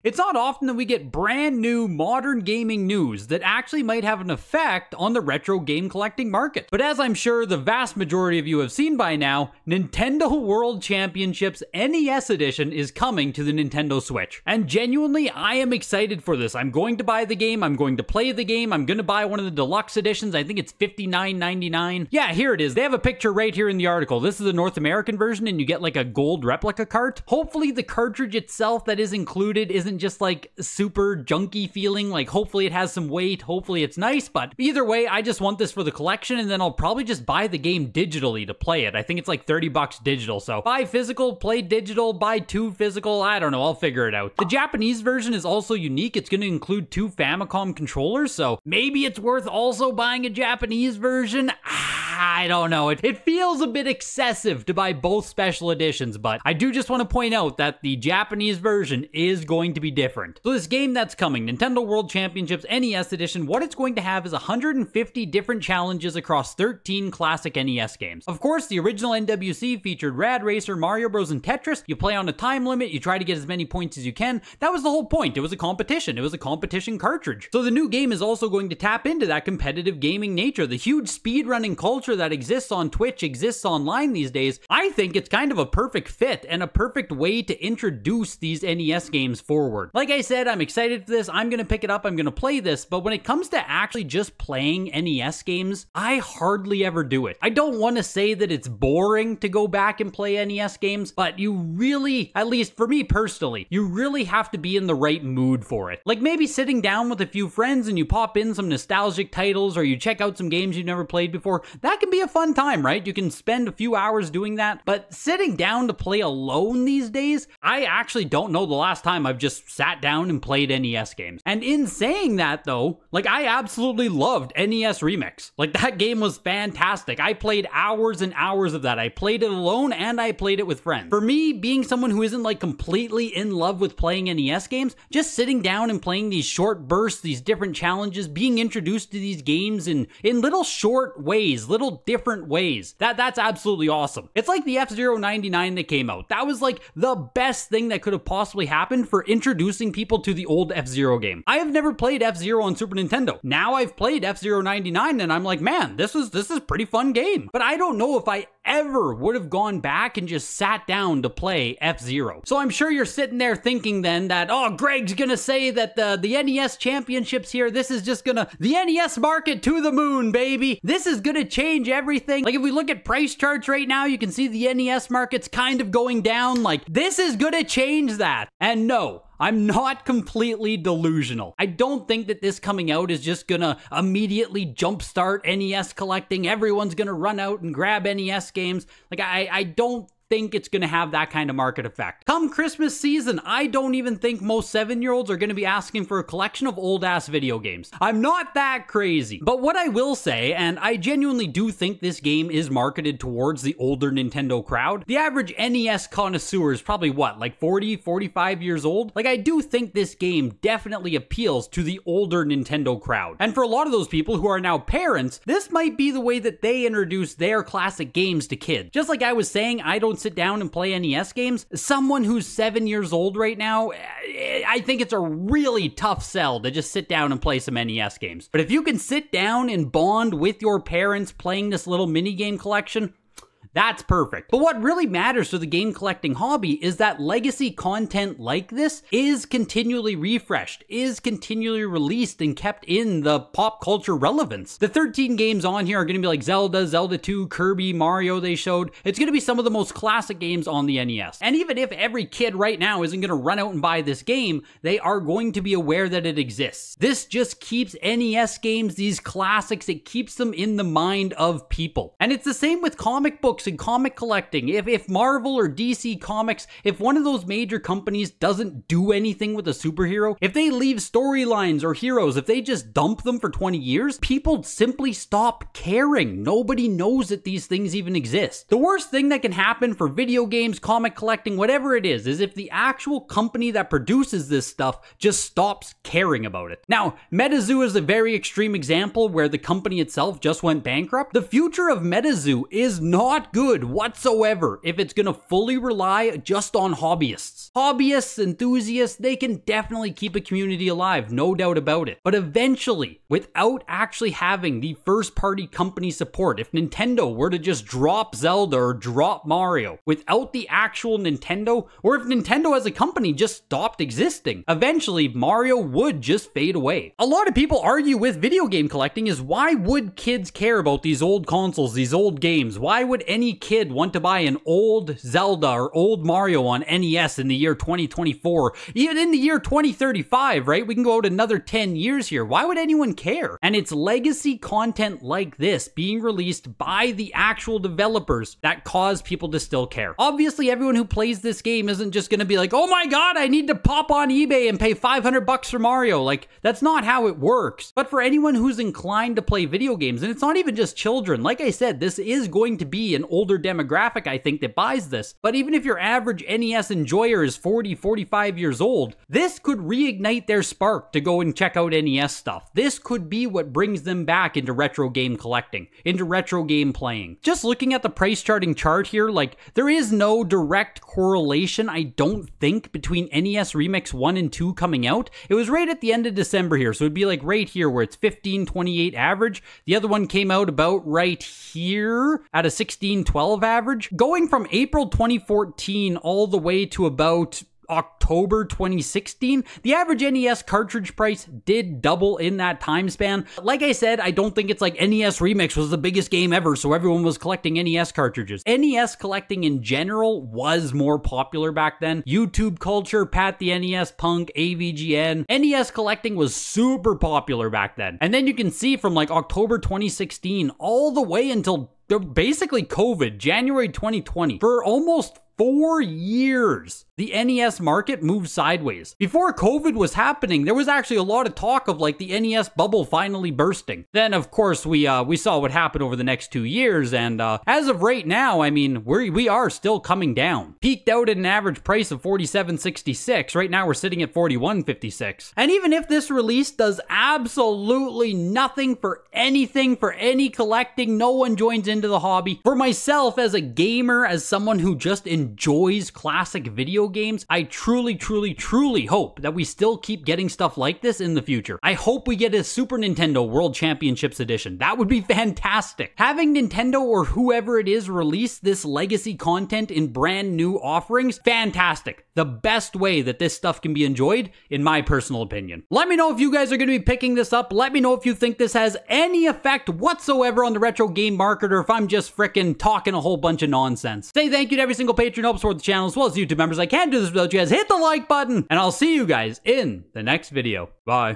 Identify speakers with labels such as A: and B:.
A: It's not often that we get brand new modern gaming news that actually might have an effect on the retro game collecting market. But as I'm sure the vast majority of you have seen by now, Nintendo World Championships NES Edition is coming to the Nintendo Switch. And genuinely, I am excited for this. I'm going to buy the game, I'm going to play the game, I'm going to buy one of the deluxe editions. I think it's $59.99. Yeah, here it is. They have a picture right here in the article. This is the North American version and you get like a gold replica cart. Hopefully the cartridge itself that is included isn't just like super junky feeling. Like hopefully it has some weight, hopefully it's nice, but either way, I just want this for the collection and then I'll probably just buy the game digitally to play it. I think it's like $30 digital, so buy physical, play digital, buy 2 physical, I don't know, I'll figure it out. The Japanese version is also unique. It's going to include 2 Famicom controllers, so maybe it's worth also buying a Japanese version. I don't know. It feels a bit excessive to buy both special editions, but I do just want to point out that the Japanese version is going to be different. So this game that's coming, Nintendo World Championships NES Edition, what it's going to have is 150 different challenges across 13 classic NES games. Of course, the original NWC featured Rad Racer, Mario Bros, and Tetris. You play on a time limit, you try to get as many points as you can. That was the whole point. It was a competition. It was a competition cartridge. So the new game is also going to tap into that competitive gaming nature. The huge speedrunning culture that exists on Twitch exists online these days. I think it's kind of a perfect fit and a perfect way to introduce these NES games forward. Like I said, I'm excited for this. I'm going to pick it up. I'm going to play this. But when it comes to actually just playing NES games, I hardly ever do it. I don't want to say that it's boring to go back and play NES games, but you really, at least for me personally, you really have to be in the right mood for it. Like maybe sitting down with a few friends and you pop in some nostalgic titles or you check out some games you've never played before. That can be a fun time, right? You can spend a few hours doing that, but sitting down to play alone these days, I actually don't know the last time I've just sat down and played NES games. And in saying that though, like I absolutely loved NES Remix. Like that game was fantastic. I played hours and hours of that. I played it alone and I played it with friends. For me, being someone who isn't like completely in love with playing NES games, just sitting down and playing these short bursts, these different challenges, being introduced to these games in little short ways, little different ways. That's absolutely awesome. It's like the F-Zero 99 that came out. That was like the best thing that could have possibly happened for introducing people to the old F-Zero game. I have never played F-Zero on Super Nintendo. Now I've played F-Zero 99 and I'm like, man, this is a pretty fun game. But I don't know if I ever would have gone back and just sat down to play F-Zero. So I'm sure you're sitting there thinking then that, oh, Greg's gonna say that the NES Championships here, this is just gonna, the NES market to the moon, baby. This is gonna change everything. Like if we look at price charts right now, you can see the NES market's kind of going down. Like this is gonna change that. And no, I'm not completely delusional. I don't think that this coming out is just gonna immediately jumpstart NES collecting. Everyone's gonna run out and grab NES games. Like I don't think it's going to have that kind of market effect. Come Christmas season, I don't even think most 7-year-olds are going to be asking for a collection of old-ass video games. I'm not that crazy. But what I will say, and I genuinely do think this game is marketed towards the older Nintendo crowd, the average NES connoisseur is probably what, like 40, 45 years old? Like I do think this game definitely appeals to the older Nintendo crowd. And for a lot of those people who are now parents, this might be the way that they introduce their classic games to kids. Just like I was saying, I don't sit down and play NES games. Someone who's 7 years old right now, I think it's a really tough sell to just sit down and play some NES games. But if you can sit down and bond with your parents playing this little mini game collection, that's perfect. But what really matters to the game collecting hobby is that legacy content like this is continually refreshed, is continually released and kept in the pop culture relevance. The 13 games on here are going to be like Zelda, Zelda 2, Kirby, Mario they showed. It's going to be some of the most classic games on the NES. And even if every kid right now isn't going to run out and buy this game, they are going to be aware that it exists. This just keeps NES games, these classics, it keeps them in the mind of people. And it's the same with comic books and comic collecting. If Marvel or DC Comics, if one of those major companies doesn't do anything with a superhero, if they leave storylines or heroes, if they just dump them for 20 years, people simply stop caring. Nobody knows that these things even exist. The worst thing that can happen for video games, comic collecting, whatever it is if the actual company that produces this stuff just stops caring about it. Now, MetaZoo is a very extreme example where the company itself just went bankrupt. The future of MetaZoo is not good whatsoever if it's gonna fully rely just on hobbyists. Hobbyists, enthusiasts, they can definitely keep a community alive, no doubt about it. But eventually, without actually having the first-party company support, if Nintendo were to just drop Zelda or drop Mario, without the actual Nintendo, or if Nintendo as a company just stopped existing, eventually Mario would just fade away. A lot of people argue with video game collecting is, why would kids care about these old consoles, these old games? Why would any kid want to buy an old Zelda or old Mario on NES in the year 2024, even in the year 2035, right? We can go out another 10 years here. Why would anyone care? And it's legacy content like this being released by the actual developers that cause people to still care. Obviously, everyone who plays this game isn't just going to be like, oh my god, I need to pop on eBay and pay 500 bucks for Mario. Like, that's not how it works. But for anyone who's inclined to play video games, and it's not even just children, like I said, this is going to be an older demographic, I think, that buys this. But even if your average NES enjoyer is 40, 45 years old, this could reignite their spark to go and check out NES stuff. This could be what brings them back into retro game collecting, into retro game playing. Just looking at the price charting chart here, like, there is no direct correlation, I don't think, between NES Remix 1 and 2 coming out. It was right at the end of December here, so it'd be like right here where it's 15.28 average. The other one came out about right here at a 16.12 average. Going from April 2014 all the way to about October 2016, the average NES cartridge price did double in that time span. Like I said, I don't think it's like NES Remix was the biggest game ever, so everyone was collecting NES cartridges. NES collecting in general was more popular back then. YouTube culture, Pat the NES Punk, AVGN. NES collecting was super popular back then. And then you can see from like October 2016 all the way until basically COVID, January 2020, for almost 4 years, the NES market moved sideways. Before COVID was happening, there was actually a lot of talk of like the NES bubble finally bursting. Then, of course, we saw what happened over the next 2 years, and as of right now, I mean, we are still coming down. Peaked out at an average price of $47.66. Right now, we're sitting at $41.56. And even if this release does absolutely nothing for anything, for any collecting, no one joins into the hobby. For myself, as a gamer, as someone who just enjoys classic video games, I truly, truly, truly hope that we still keep getting stuff like this in the future. I hope we get a Super Nintendo World Championships Edition. That would be fantastic. Having Nintendo or whoever it is release this legacy content in brand new offerings, fantastic. The best way that this stuff can be enjoyed, in my personal opinion. Let me know if you guys are going to be picking this up. Let me know if you think this has any effect whatsoever on the retro game market, or if I'm just frickin' talking a whole bunch of nonsense. Say thank you to every single patron who helps support the channel, as well as YouTube members. I can't do this without you guys. Hit the like button, and I'll see you guys in the next video. Bye.